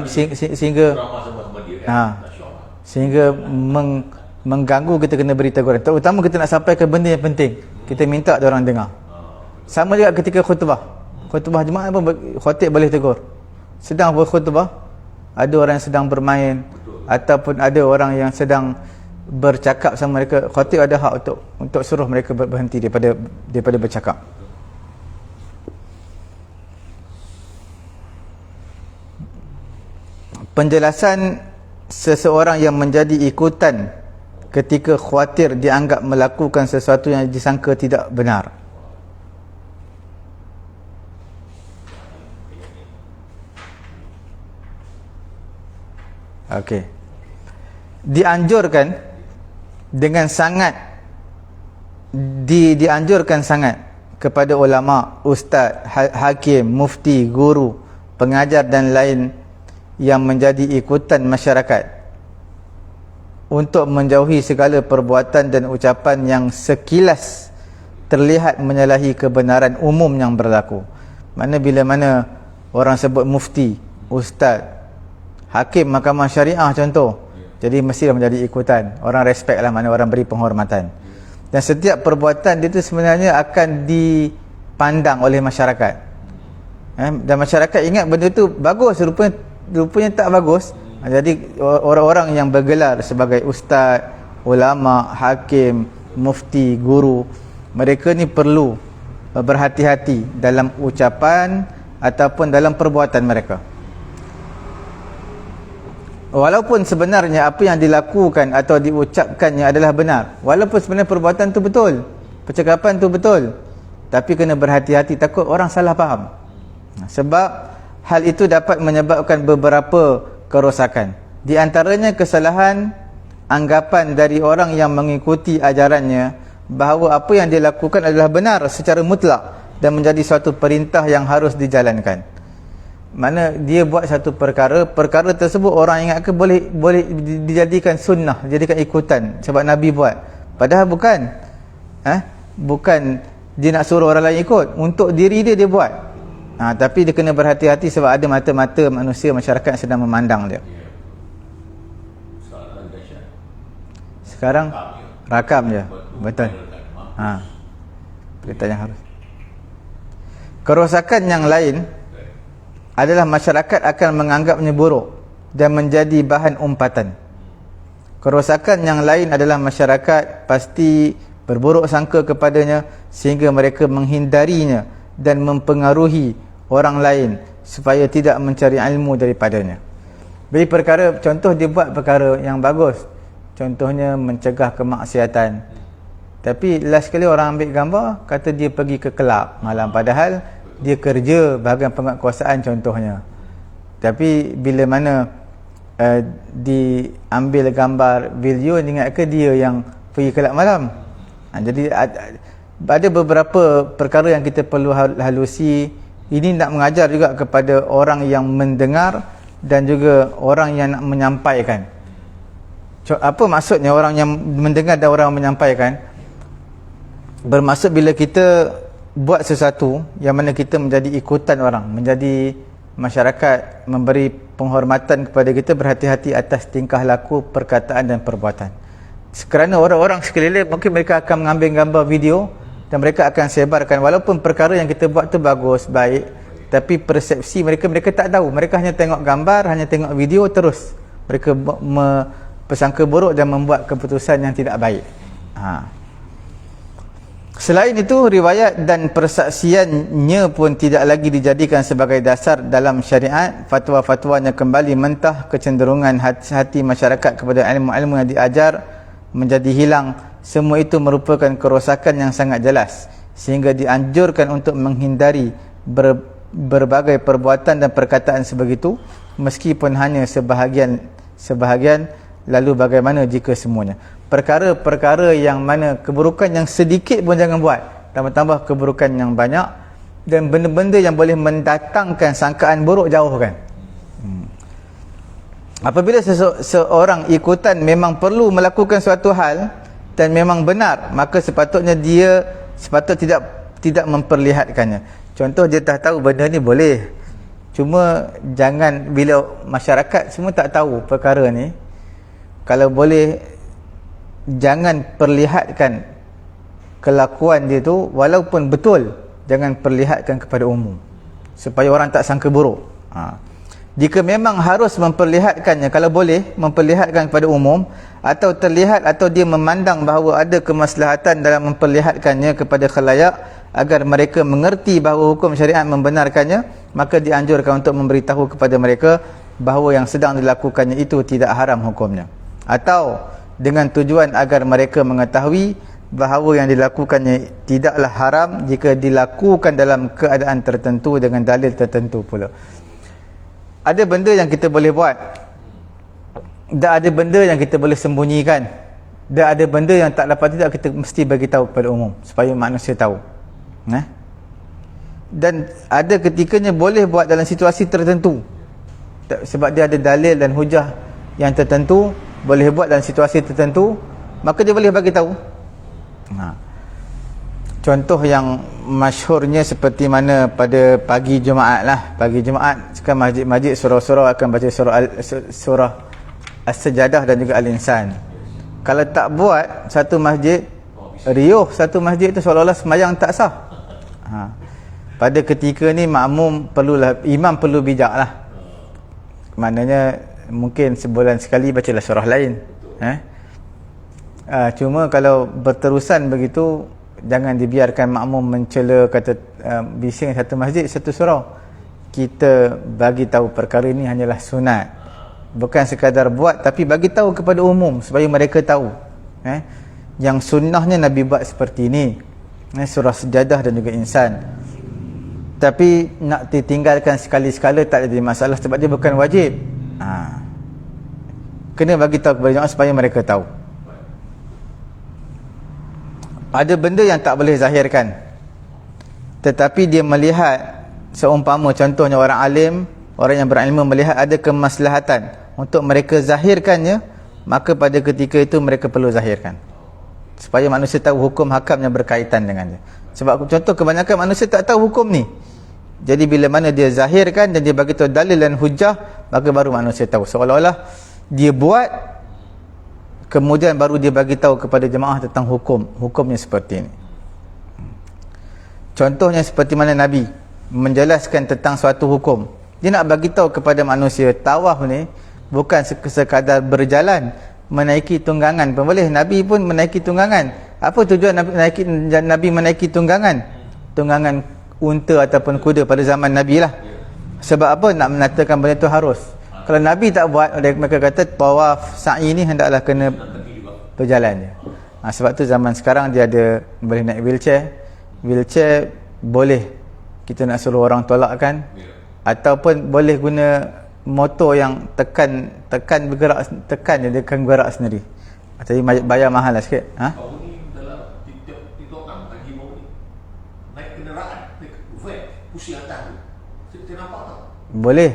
mengganggu. Kita kena beri teguran, terutama kita nak sampai ke benda yang penting, kita minta ada orang dengar. Sama juga ketika khutbah Jumaat pun khatib boleh tegur. Sedang berkhutbah, ada orang yang sedang bermain, ataupun ada orang yang sedang bercakap sama mereka, khatib ada hak untuk suruh mereka berhenti daripada bercakap. Penjelasan seseorang yang menjadi ikutan ketika khawatir dianggap melakukan sesuatu yang disangka tidak benar. Okey. Dianjurkan sangat kepada ulama, ustaz, hakim, mufti, guru, pengajar dan lain yang menjadi ikutan masyarakat untuk menjauhi segala perbuatan dan ucapan yang sekilas terlihat menyalahi kebenaran umum yang berlaku. Mana bila mana orang sebut mufti, ustaz, hakim mahkamah syariah contoh, jadi mestilah menjadi ikutan. Orang respect lah, mana orang beri penghormatan. Dan setiap perbuatan dia tu sebenarnya akan dipandang oleh masyarakat. Dan masyarakat ingat benda tu bagus, rupanya tak bagus. Jadi orang-orang yang bergelar sebagai ustaz, ulama, hakim, mufti, guru, mereka ni perlu berhati-hati dalam ucapan ataupun dalam perbuatan mereka. Walaupun sebenarnya apa yang dilakukan atau diucapkannya adalah benar, walaupun sebenarnya perbuatan tu betul, percakapan tu betul, tapi kena berhati-hati, takut orang salah faham. Sebab hal itu dapat menyebabkan beberapa kerosakan. Di antaranya kesalahan anggapan dari orang yang mengikuti ajarannya bahawa apa yang dilakukan adalah benar secara mutlak dan menjadi suatu perintah yang harus dijalankan. Mana dia buat satu perkara tersebut orang ingat ke boleh dijadikan sunnah, dijadikan ikutan sebab Nabi buat, padahal bukan dia nak suruh orang lain ikut, untuk diri dia buat. Tapi dia kena berhati-hati sebab ada mata-mata manusia, masyarakat yang sedang memandang dia. Sekarang rakam je, betul. Berita yang harus. Kerosakan yang lain adalah masyarakat akan menganggapnya buruk dan menjadi bahan umpatan. Kerosakan yang lain adalah masyarakat pasti berburuk sangka kepadanya sehingga mereka menghindarinya dan mempengaruhi orang lain supaya tidak mencari ilmu daripadanya. Beri perkara, contoh dia buat perkara yang bagus, contohnya mencegah kemaksiatan, tapi last kali orang ambil gambar kata dia pergi ke kelab malam, padahal dia kerja bahagian penguatkuasaan contohnya. Tapi bila mana diambil gambar video, ingat ke dia yang pergi kelab malam. Jadi ada beberapa perkara yang kita perlu halusi. Ini nak mengajar juga kepada orang yang mendengar dan juga orang yang nak menyampaikan. Apa maksudnya orang yang mendengar dan orang yang menyampaikan? Bermaksud bila kita buat sesuatu yang mana kita menjadi ikutan orang, menjadi masyarakat memberi penghormatan kepada kita, berhati-hati atas tingkah laku, perkataan dan perbuatan. Kerana orang-orang sekeliling mungkin mereka akan mengambil gambar video dan mereka akan sebarkan, walaupun perkara yang kita buat tu bagus, baik, tapi persepsi mereka tak tahu. Mereka hanya tengok gambar, hanya tengok video, terus mereka bersangka buruk dan membuat keputusan yang tidak baik. Selain itu, riwayat dan persaksiannya pun tidak lagi dijadikan sebagai dasar dalam syariat. Fatwa-fatwanya kembali mentah, kecenderungan hati masyarakat kepada ilmu-ilmu yang diajar menjadi hilang. Semua itu merupakan kerosakan yang sangat jelas, sehingga dianjurkan untuk menghindari berbagai perbuatan dan perkataan sebegitu, meskipun hanya sebahagian. Lalu bagaimana jika semuanya? Perkara-perkara yang mana keburukan yang sedikit pun jangan buat, tambah-tambah keburukan yang banyak, dan benda-benda yang boleh mendatangkan sangkaan buruk jauhkan. Apabila seorang ikutan memang perlu melakukan suatu hal dan memang benar, maka sepatutnya dia tidak memperlihatkannya. Contoh, dia dah tahu benda ni boleh, cuma jangan, bila masyarakat semua tak tahu perkara ni, kalau boleh jangan perlihatkan kelakuan dia tu, walaupun betul, jangan perlihatkan kepada umum supaya orang tak sangka buruk. Jika memang harus memperlihatkannya, kalau boleh memperlihatkan kepada umum, atau terlihat atau dia memandang bahawa ada kemaslahatan dalam memperlihatkannya kepada khalayak agar mereka mengerti bahawa hukum syariat membenarkannya, maka dianjurkan untuk memberitahu kepada mereka bahawa yang sedang dilakukannya itu tidak haram hukumnya, atau dengan tujuan agar mereka mengetahui bahawa yang dilakukannya tidaklah haram jika dilakukan dalam keadaan tertentu dengan dalil tertentu pula. Ada benda yang kita boleh buat, dan ada benda yang kita boleh sembunyikan, dan ada benda yang tak dapat tidak kita mesti bagi tahu kepada umum supaya manusia tahu. Dan ada ketikanya boleh buat dalam situasi tertentu, sebab dia ada dalil dan hujah yang tertentu, boleh buat dalam situasi tertentu, maka dia boleh bagi tahu. Contoh yang masyhurnya seperti mana pada pagi Jumaat lah. Pagi Jumaat sekarang masjid-masjid surau-surau akan baca surah As-Sajadah dan juga Al-Insan. Kalau tak buat satu masjid, riuh satu masjid itu seolah-olah semayang tak sah. Pada ketika ni makmum imam perlu bijak lah. Maknanya mungkin sebulan sekali bacalah surah lain. Cuma kalau berterusan begitu, jangan dibiarkan makmum mencela, kata bising satu masjid satu surau. Kita bagi tahu perkara ini hanyalah sunat, bukan sekadar buat, tapi bagi tahu kepada umum supaya mereka tahu yang sunnahnya Nabi buat seperti ini, surah Sajadah dan juga Insan. Tapi nak ditinggalkan sekali-sekala tak ada masalah, sebab dia bukan wajib. Kena bagi tahu kepada jemaah supaya mereka tahu. Ada benda yang tak boleh zahirkan, tetapi dia melihat, seumpama contohnya orang alim, orang yang berilmu melihat ada kemaslahatan untuk mereka zahirkannya, maka pada ketika itu mereka perlu zahirkan supaya manusia tahu hukum hakam yang berkaitan dengannya. Sebab contoh, kebanyakan manusia tak tahu hukum ni. Jadi bila mana dia zahirkan dan dia bagi tahu dalil dan hujah, maka baru manusia tahu. Seolah-olah dia buat, kemudian baru dia bagi tahu kepada jemaah tentang hukumnya seperti ini. Contohnya seperti mana Nabi menjelaskan tentang suatu hukum, dia nak bagi tahu kepada manusia, tawaf ni bukan sekadar berjalan, menaiki tunggangan pun boleh. Nabi pun menaiki tunggangan. Apa tujuan Nabi menaiki tunggangan? Tunggangan unta ataupun kuda pada zaman Nabi lah. Sebab apa? Nak menatakan benda itu harus. Kalau Nabi tak buat, mereka kata tawaf sa'i ni hendaklah kena berjalan je. Sebab tu zaman sekarang dia ada boleh naik wheelchair boleh kita nak suruh orang tolakkan, Ya. ataupun boleh guna motor yang tekan bergerak, tekan je dia akan bergerak sendiri. Tapi bayar mahal lah sikit. Kau ni dalam TikTok kan Haji baru ni naik kenderaan, naik van, pusing atas tu. Saya nampak tak? Boleh.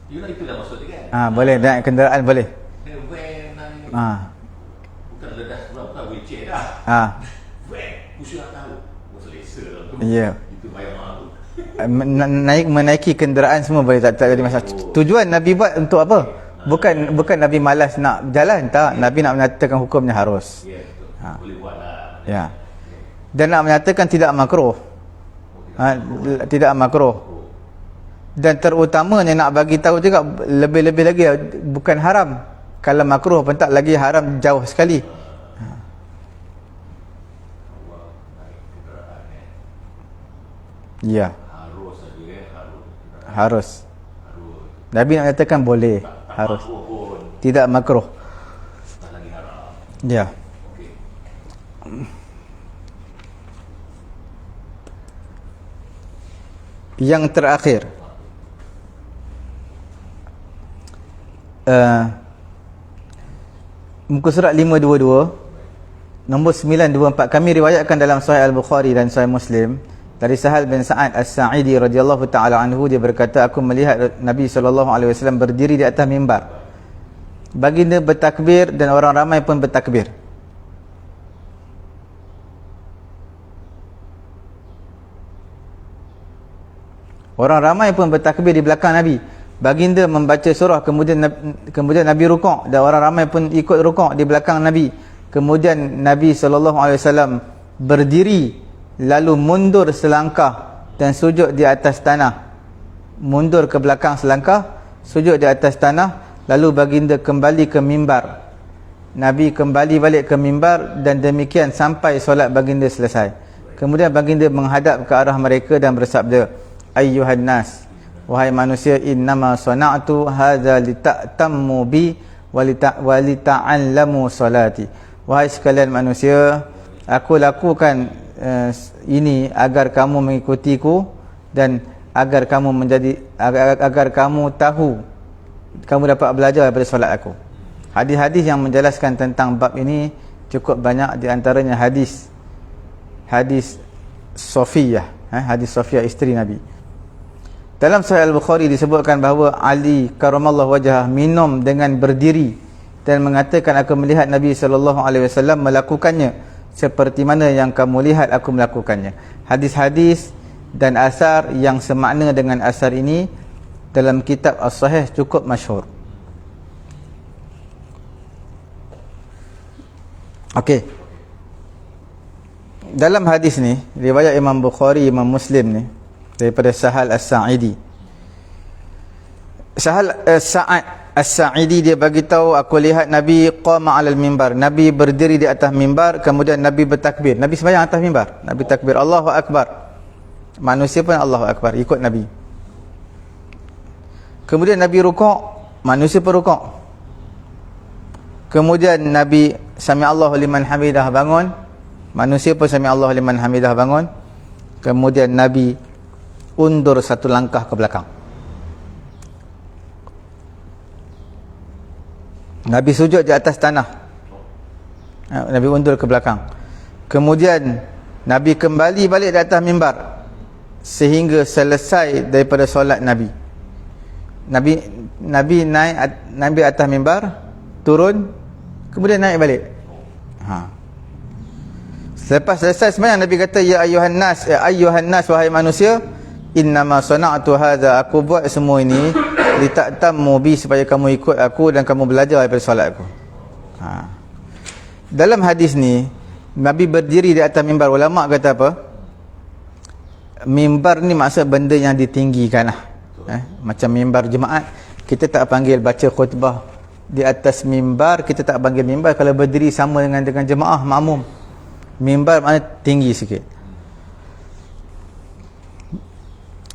Yelah, itu dah maksud dia kan. Boleh naik kenderaan, boleh. Naik van, naik bukan ledas pula, bukan wheelchair dah. Van, pusing atas tu. Oh, selesa lah tu. Ya. Itu bayar mahal tu. Menaiki kenderaan semua boleh, tak jadi masalah. Tujuan Nabi buat untuk apa? Bukan Nabi malas nak jalan, tak. Nabi nak menyatakan hukumnya harus. Ya, betul. Boleh buat lah. Ya. Dan nak menyatakan tidak makruh. Tidak makruh. Dan terutamanya nak bagi tahu juga, lebih-lebih lagi bukan haram. Kalau makruh pun tak, lagi haram jauh sekali. Ya. Harus. Nabi nak menyatakan boleh, harus. Tidak makruh. Ya. Yang terakhir, muka surat 522 nombor 924, kami riwayatkan dalam Sahih Al-Bukhari dan Sahih Muslim dari Sahal bin Sa'ad As-Sa'idi radhiyallahu taala anhu, dia berkata, aku melihat Nabi SAW berdiri di atas mimbar, baginda bertakbir dan orang ramai pun bertakbir. Orang ramai pun bertakbir di belakang Nabi. Baginda membaca surah, kemudian Nabi rukuk dan orang ramai pun ikut rukuk di belakang Nabi. Kemudian Nabi SAW berdiri, lalu mundur selangkah dan sujud di atas tanah. Mundur ke belakang selangkah, sujud di atas tanah, lalu baginda kembali ke mimbar. Nabi kembali balik ke mimbar dan demikian sampai solat baginda selesai. Kemudian baginda menghadap ke arah mereka dan bersabda, ayyuhan nas, wahai manusia, innama sana'tu hadza lita'tammu bi wa lita'allamu salati. Wahai sekalian manusia, aku lakukan ini agar kamu mengikutiku dan agar kamu agar kamu tahu, kamu dapat belajar daripada solat aku. Hadis-hadis yang menjelaskan tentang bab ini cukup banyak, di antaranya hadis Sofiyah, hadis Sofiyah isteri Nabi. Dalam Sahih Al-Bukhari disebutkan bahawa Ali karamallahu wajhah minum dengan berdiri dan mengatakan, aku melihat Nabi SAW melakukannya seperti mana yang kamu lihat aku melakukannya. Hadis-hadis dan asar yang semakna dengan asar ini dalam kitab As-Sahih cukup masyhur. Okey. Dalam hadis ni, riwayat Imam Bukhari, Imam Muslim ni, daripada Sahal As-Sa'idi. Sa'ad As-Sa'idi dia bagi tahu, aku lihat Nabi qama 'alal mimbar. Nabi berdiri di atas mimbar, kemudian Nabi bertakbir. Nabi sembahyang atas mimbar. Nabi takbir Allahu akbar. Manusia pun Allahu akbar ikut Nabi. Kemudian Nabi rukuk, manusia pun rukuk. Kemudian Nabi sami Allahu liman hamidah bangun, manusia pun sami Allahu liman hamidah bangun. Kemudian Nabi undur satu langkah ke belakang. Nabi sujud di atas tanah. Nabi undur ke belakang. Kemudian Nabi kembali balik di atas mimbar sehingga selesai daripada solat Nabi. Nabi naik atas mimbar, turun, kemudian naik balik. Selepas selesai sembahyang, Nabi kata, ya ayyuhan nas, wahai manusia, innama sana'tu hadza, aku buat semua ini lita'tammu bi, supaya kamu ikut aku dan kamu belajar daripada solat aku. Dalam hadis ni Nabi berdiri di atas mimbar. Ulama kata apa? Mimbar ni maksud benda yang ditinggikan lah. Macam mimbar jemaat, kita tak panggil baca khutbah di atas mimbar, kita tak panggil mimbar kalau berdiri sama dengan jemaah makmum. Mimbar maknanya tinggi sikit.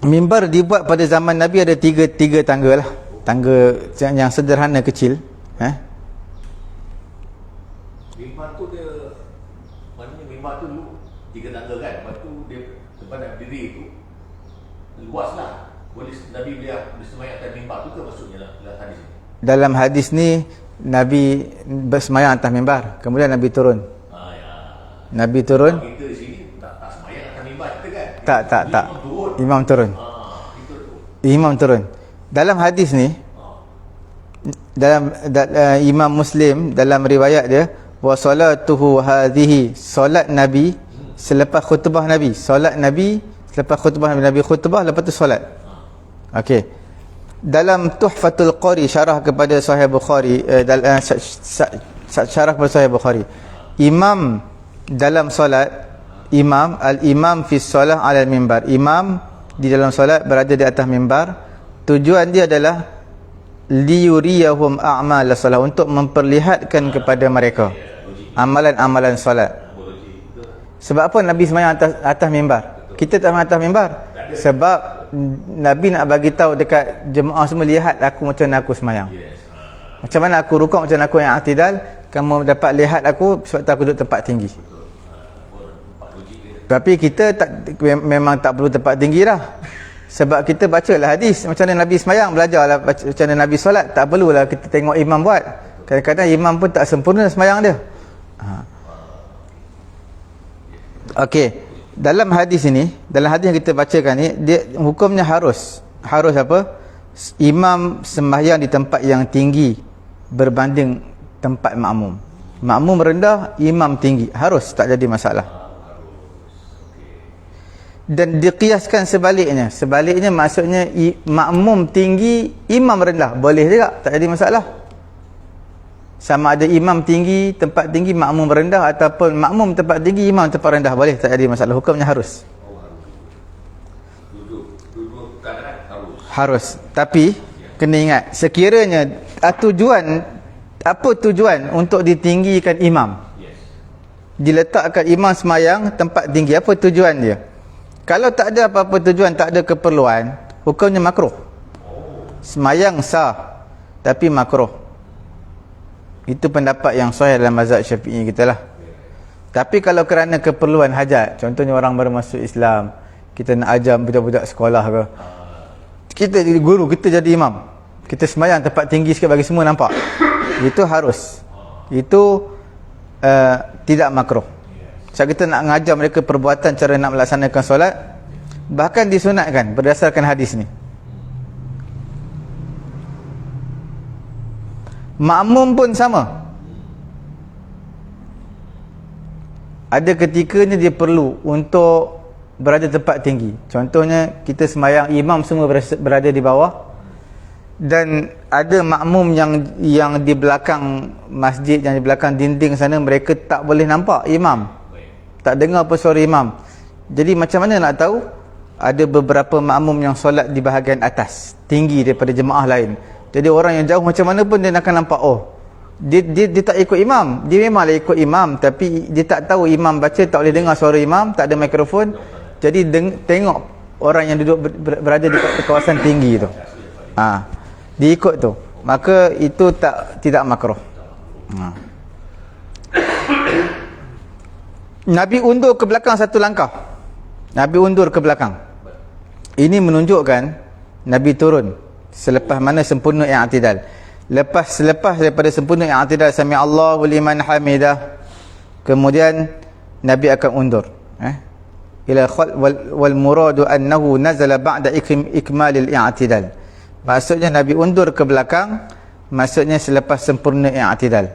Mimbar dibuat pada zaman Nabi ada tiga tangga lah. Tangga yang sederhana kecil. Mimbar tu dia, maknanya mimbar tu dulu 3 tangga kan. Lepas tu dia tempat nak berdiri tu luas lah. Boleh Nabi boleh bersemayam atas mimbar tu ke maksudnya lah dalam hadis ni? Dalam hadis ni Nabi bersemayam atas mimbar, kemudian Nabi turun. Ya. Nabi turun. Kita di sini tak semayang atas mimbar kita kan? Tak. Imam turun. Itu tu. Imam turun. Dalam hadis ni, dalam Imam Muslim dalam riwayat dia, wa salatuhu hadhihi, solat Nabi selepas khutbah Nabi. Solat Nabi selepas khutbah Nabi khutbah, lepas tu solat. Okey. Dalam Tuhfatul Qari, syarah kepada Sahih Bukhari, syarah kepada Sahih Bukhari, imam dalam solat, al-imam fi solah ala mimbar, imam di dalam solat berada di atas mimbar. Tujuan dia adalah liyuriyahum a'mal solat, untuk memperlihatkan kepada mereka amalan-amalan solat. Sebab apa Nabi semayang atas mimbar? Kita tak semayang atas mimbar sebab Nabi nak bagi tahu dekat jemaah semua, lihat aku macam mana aku semayang. Macam mana aku rukuk, macam mana aku yang i'tidal, kamu dapat lihat aku sebab aku duduk tempat tinggi. Tapi kita memang tak perlu tempat tinggi dah. Sebab kita bacalah hadis macam mana Nabi semayang, belajarlah macam mana Nabi solat. Tak perlulah kita tengok imam buat. Kadang-kadang imam pun tak sempurna semayang dia. Okey. Dalam hadis ini, dalam hadis yang kita bacakan ni, dia hukumnya harus apa? Imam sembahyang di tempat yang tinggi berbanding tempat makmum. Makmum rendah, imam tinggi. Harus, tak jadi masalah. Dan dikiaskan sebaliknya. Sebaliknya maksudnya makmum tinggi, imam rendah. Boleh juga, tak jadi masalah. Sama ada imam tinggi, tempat tinggi, makmum rendah, ataupun makmum tempat tinggi, imam tempat rendah, boleh, tak ada masalah. Hukumnya harus. Duduk keadaan harus. Tapi kena ingat, sekiranya apa tujuan untuk ditinggikan imam? Diletakkan imam semayang tempat tinggi, apa tujuan dia? Kalau tak ada apa-apa tujuan, tak ada keperluan, hukumnya makruh. Semayang sah, tapi makruh. Itu pendapat yang sahih dalam mazhab Syafi'i kita lah. Tapi kalau kerana keperluan hajat, contohnya orang baru masuk Islam, kita nak ajar budak-budak sekolah ke, kita jadi guru, kita jadi imam, kita semayang tempat tinggi sikit bagi semua nampak, itu harus. Itu tidak makruh. Sebab kita nak mengajar mereka perbuatan cara nak melaksanakan solat, bahkan disunatkan berdasarkan hadis ni. Makmum pun sama. Ada ketikanya dia perlu untuk berada tempat tinggi. Contohnya kita semayang, imam semua berada di bawah, dan ada makmum yang di belakang masjid, yang di belakang dinding sana, mereka tak boleh nampak imam, tak dengar apa suara imam. Jadi macam mana nak tahu? Ada beberapa makmum yang solat di bahagian atas, tinggi daripada jemaah lain. Jadi orang yang jauh macam mana pun dia akan nampak, oh, dia tak ikut imam. Dia memanglah ikut imam, tapi dia tak tahu imam baca, tak boleh dengar suara imam, tak ada mikrofon. Jadi tengok orang yang duduk berada di kawasan tinggi tu, dia ikut tu, maka itu tidak makruh. Nabi undur ke belakang satu langkah. Nabi undur ke belakang. Ini menunjukkan Nabi turun selepas mana sempurna i'tidal. Selepas daripada sempurna i'tidal, sami Allahu liman hamidah, kemudian Nabi akan undur. Ila wal muradu annahu nazala ba'da ikmalil i'tidal. Maksudnya Nabi undur ke belakang, maksudnya selepas sempurna i'tidal.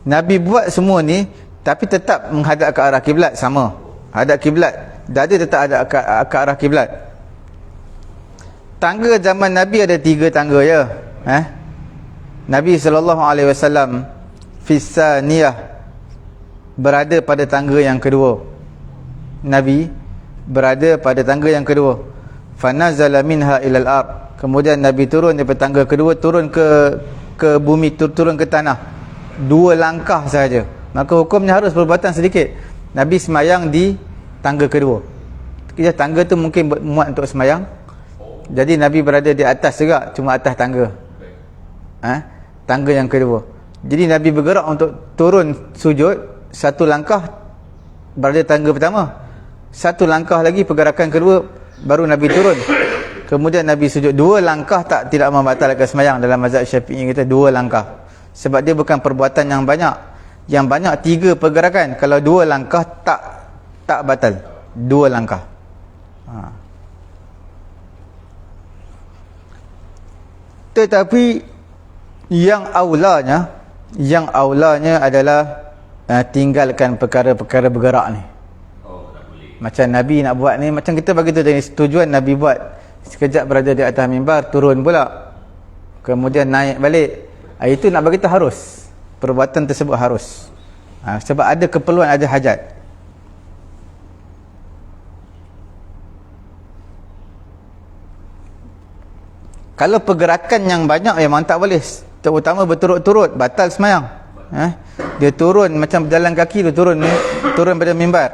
Nabi buat semua ni, tapi tetap menghadap ke arah kiblat, sama. Hadap kiblat, dada tetap ada ke arah kiblat. Tangga zaman Nabi ada 3 tangga ya. Nabi SAW fisaniyah, berada pada tangga yang kedua. Nabi berada pada tangga yang kedua. Fanazala minha ilal ard, kemudian Nabi turun daripada tangga kedua, turun ke bumi, turun ke tanah. 2 langkah sahaja. Maka hukumnya harus perbuatan sedikit. Nabi semayang di tangga kedua. Tangga tu mungkin muat untuk semayang, jadi Nabi berada di atas juga, cuma atas tangga, tangga yang kedua. Jadi Nabi bergerak untuk turun sujud, 1 langkah berada tangga pertama, Satu langkah lagi pergerakan kedua baru Nabi turun. Kemudian Nabi sujud. 2 langkah tidak membatalkan sembahyang. Dalam mazhab Syafi'i kita 2 langkah. Sebab dia bukan perbuatan yang banyak. Yang banyak 3 pergerakan. Kalau 2 langkah tak batal. 2 langkah. Tetapi yang aulanya adalah tinggalkan perkara-perkara bergerak ni. Macam Nabi nak buat ni, macam kita bagi tu tadi, tujuan Nabi buat sekejap berada di atas mimbar, turun pula, kemudian naik balik. Itu nak bagi tu harus, perbuatan tersebut harus. Sebab ada keperluan, ada hajat. Kalau pergerakan yang banyak memang tak boleh, terutama berturut-turut, batal semayang. Dia turun macam berjalan kaki, dia turun pada mimbar,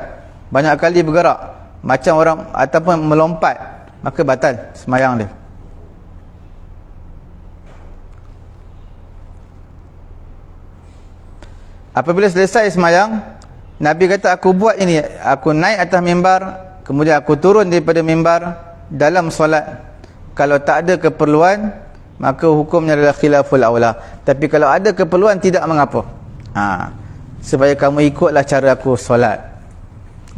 banyak kali bergerak macam orang ataupun melompat, maka batal semayang dia. Apabila selesai semayang, Nabi kata, aku buat ini, aku naik atas mimbar, kemudian aku turun daripada mimbar dalam solat. Kalau tak ada keperluan, maka hukumnya adalah khilaful aula. Tapi kalau ada keperluan, tidak mengapa. Supaya kamu ikutlah cara aku solat.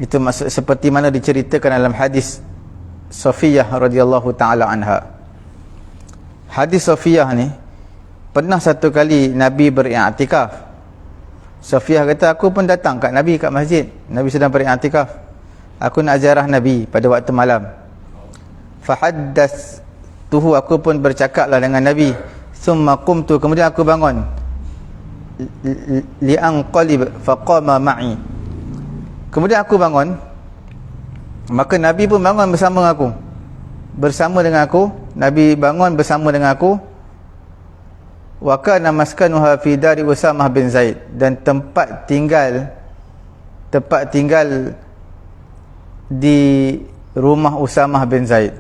Itu maksud, seperti mana diceritakan dalam hadis Safiyah radhiyallahu taala anha. Hadis Safiyah ni, pernah satu kali Nabi beriktikaf. Safiyah kata, aku pun datang kat Nabi kat masjid. Nabi sedang beriktikaf. Aku nak ziarah Nabi pada waktu malam. Fahaddathtuhu, aku pun bercakaplah dengan Nabi. Thumma qumtu, kemudian aku bangun. Li'anqalib faqama ma'i. Kemudian aku bangun, maka Nabi pun bangun bersama dengan aku. Bersama dengan aku, Nabi bangun bersama dengan aku. Wa kana maskanuha fi dari Usamah bin Zaid, dan tempat tinggal di rumah Usamah bin Zaid.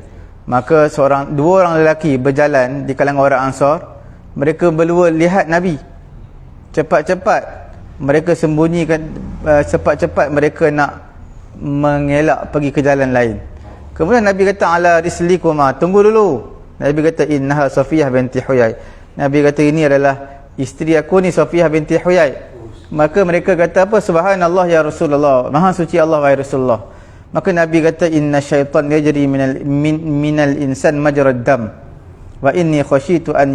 Maka dua orang lelaki berjalan di kalangan orang Ansar. Mereka berdua lihat Nabi. Cepat-cepat mereka sembunyikan, cepat-cepat mereka nak mengelak pergi ke jalan lain. Kemudian Nabi kata, ala rislikuma, tunggu dulu. Nabi kata, innaha Safiyah binti Huyai. Nabi kata, ini adalah isteri aku ni, Safiyah binti Huyai. Maka mereka kata apa? Subhanallah ya Rasulullah, maha suci Allah wahai Rasulullah. Maka Nabi kata, inna syaitan yajri minal insan majrad dam, wa inni khasyitu an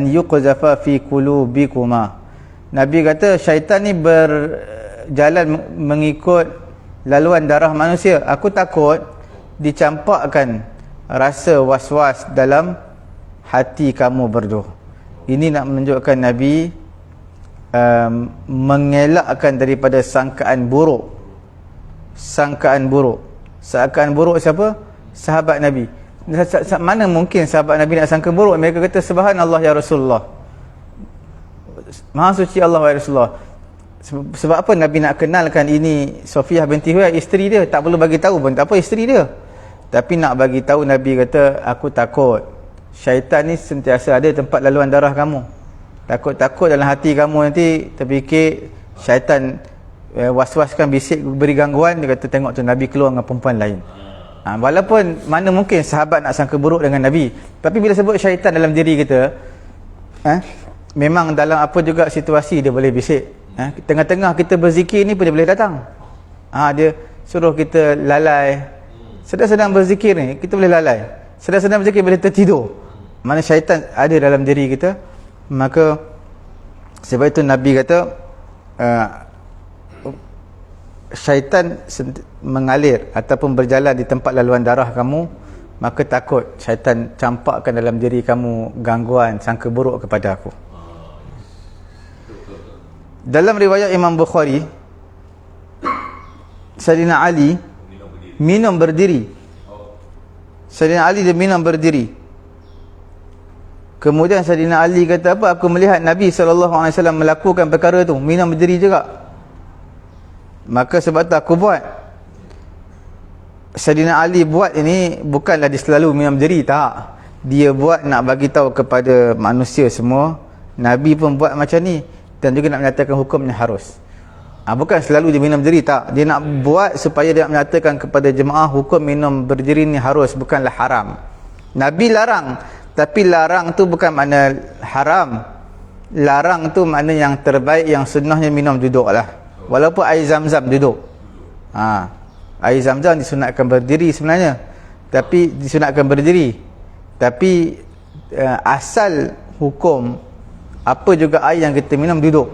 yuqzafa fi qulubikuma. Nabi kata, syaitan ni berjalan mengikut laluan darah manusia. Aku takut dicampakkan rasa was-was dalam hati kamu berdua. Ini nak menunjukkan Nabi mengelakkan daripada sangkaan buruk. Sangkaan buruk siapa? Sahabat Nabi. Mana mungkin sahabat Nabi nak sangka buruk? Mereka kata, subhanallah ya Rasulullah, maha suci Allah wahai Rasulullah. Sebab apa Nabi nak kenalkan ini Safiyah binti Huyai, isteri dia? Tak perlu bagi tahu pun tak apa isteri dia, tapi nak bagi tahu. Nabi kata, aku takut syaitan ni sentiasa ada tempat laluan darah kamu. Takut dalam hati kamu nanti terfikir syaitan was-waskan, bisik, beri gangguan. Dia kata, tengok tu Nabi keluar dengan perempuan lain. Walaupun mana mungkin sahabat nak sangka buruk dengan Nabi, tapi bila sebut syaitan dalam diri kita, memang dalam apa juga situasi dia boleh bisik. Tengah-tengah kita berzikir ni pun dia boleh datang. Dia suruh kita lalai. Sedang berzikir ni kita boleh lalai. Sedang berzikir boleh tertidur. Mana syaitan ada dalam diri kita. Maka sebab itu Nabi kata, syaitan mengalir ataupun berjalan di tempat laluan darah kamu, maka takut syaitan campakkan dalam diri kamu gangguan, sangka buruk kepada aku. Dalam riwayat Imam Bukhari, Sayyidina Ali minum berdiri. Sayyidina Ali dia minum berdiri. Kemudian Sayyidina Ali kata apa? Aku melihat Nabi SAW melakukan perkara itu, minum berdiri juga. Maka sebab tu aku buat. Sayyidina Ali buat ini bukanlah dia selalu minum berdiri, tak. Dia buat nak bagi tahu kepada manusia semua, Nabi pun buat macam ni, dan juga nak menyatakan hukumnya harus. Bukan selalu dia minum berdiri, tak. Dia nak buat supaya dia menyatakan kepada jemaah hukum minum berdiri ni harus, bukanlah haram. Nabi larang, tapi larang tu bukan makna haram. Larang tu makna yang terbaik, yang sunnahnya minum duduk lah. Walaupun air zam-zam duduk. Air zam-zam disunatkan berdiri sebenarnya, tapi disunatkan berdiri. Tapi asal hukum apa juga air yang kita minum duduk.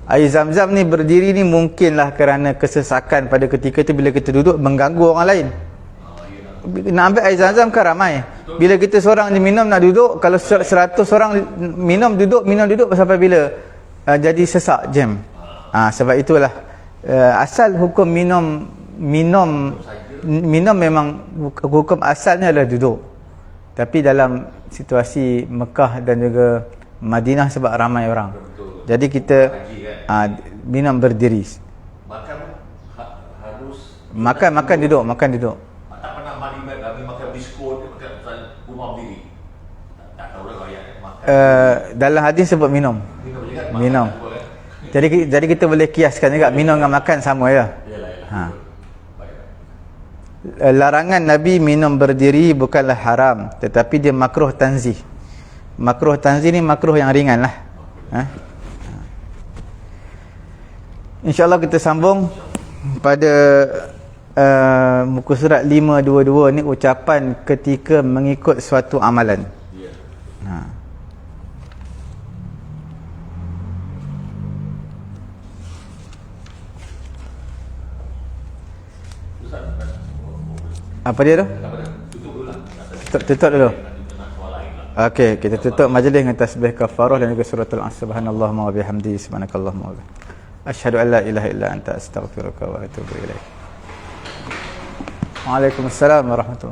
Air zam-zam ni berdiri ni mungkinlah kerana kesesakan pada ketika tu, bila kita duduk mengganggu orang lain. Nak ambil air zam-zam kan ramai. Bila kita seorang je minum nak duduk, kalau 100 orang minum duduk sampai bila? Jadi sesak, jam. Sebab itulah asal hukum minum memang hukum asalnya adalah duduk. Tapi dalam situasi Mekah dan juga Madinah sebab ramai orang, jadi kita minum berdiri. Makan duduk. Tak pernah mari makan biskut, makan rumah berdiri. Tak tahu dah ayat. Dalam hadis sebut minum. Jadi kita boleh kiaskan juga minum dengan makan sama ya. Larangan Nabi minum berdiri bukanlah haram, tetapi dia makruh tanzih. Makruh tanzih ni makruh yang ringan lah. InsyaAllah kita sambung pada muka surat 522 ni, ucapan ketika mengikut suatu amalan. Apa dia tu? Tutup dulu. Okey, kita tutup majlis dengan tasbih kafarah dan juga suratul Asr. Subhanallahumma wa bihamdihi, subhanakallahumma wa bihamdika, asyhadu an la ilaha illa anta, astaghfiruka wa atubu ilaik. Waalaikumsalam warahmatullahi